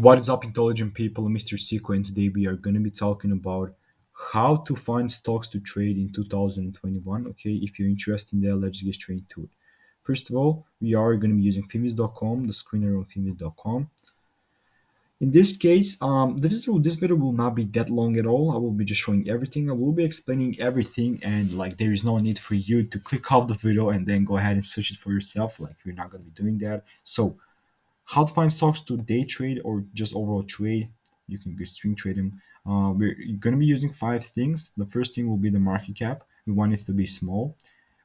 What is up, intelligent people? Mr. Siko, and today we are going to be talking about how to find stocks to trade in 2021. Okay, if you're interested in that, let's get straight to it. First of all, we are going to be using Finviz.com, the screener on Finviz.com. In this case, this video will not be that long at all. I will be just showing everything. I will be explaining everything, and like there is no need for you to click off the video and then go ahead and search it for yourself. Like we're not going to be doing that. So how to find stocks to day trade or just overall trade. You can go swing trade them. We're going to be using five things. The first thing will be the market cap. We want it to be small.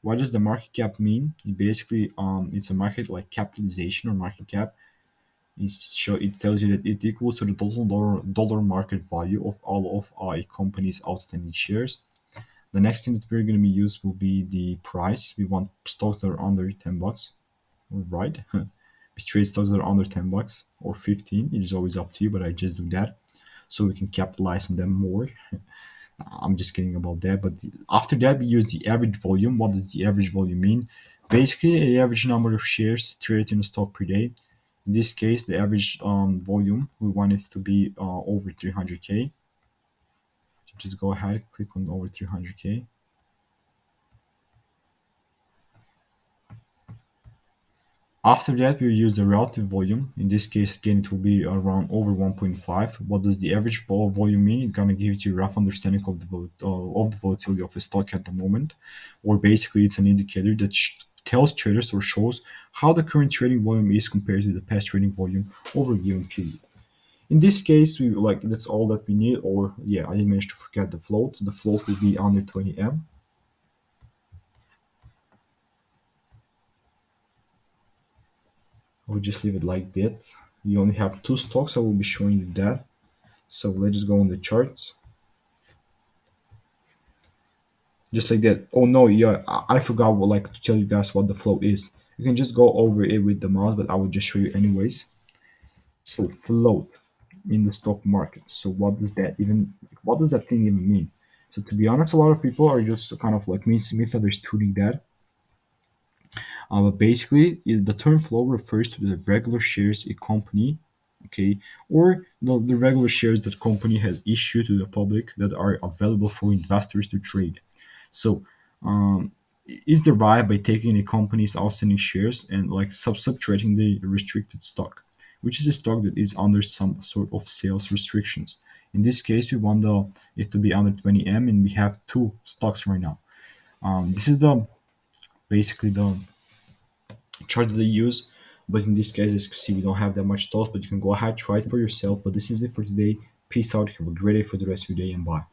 What does the market cap mean? Basically, it's a market like capitalization or market cap. It tells you that it equals to the total dollar market value of all of a company's outstanding shares. The next thing that we're going to be used will be the price. We want stocks that are under $10. Right? We trade stocks that are under $10 or 15. It is always up to you, but I just do that so we can capitalize on them more. I'm just kidding about that. But after that, we use the average volume. What does the average volume mean? Basically, the average number of shares traded in a stock per day. In this case, the average volume, we want it to be over 300K. So just go ahead, click on over 300K. After that, we use the relative volume. In this case, again, it will be around over 1.5. What does the average volume mean? It's gonna give you a rough understanding of the volatility of a stock at the moment, or basically, it's an indicator that tells traders or shows how the current trading volume is compared to the past trading volume over a given period. In this case, we like that's all that we need. Or yeah, I didn't manage to forget the float. The float will be under 20M. I will just leave it like that. You only have two stocks. I will be showing you that. So let's just go on the charts. Just like that. Oh no, yeah, I forgot what like to tell you guys what the flow is. You can just go over it with the mouse, but I will just show you anyways. So float in the stock market. So what does that thing even mean? So to be honest, a lot of people are just kind of like misunderstanding that. But basically, the term flow refers to the regular shares a company, okay, or the regular shares that company has issued to the public that are available for investors to trade. So, is derived by taking a company's outstanding shares and like subtracting the restricted stock, which is a stock that is under some sort of sales restrictions. In this case, we want it to be under 20M, and we have two stocks right now. This is the basically the chart that they use. But in this case, as you can see, we don't have that much thought, but you can go ahead, try it for yourself. But this is it for today. Peace out. Have a great day for the rest of your day, and bye.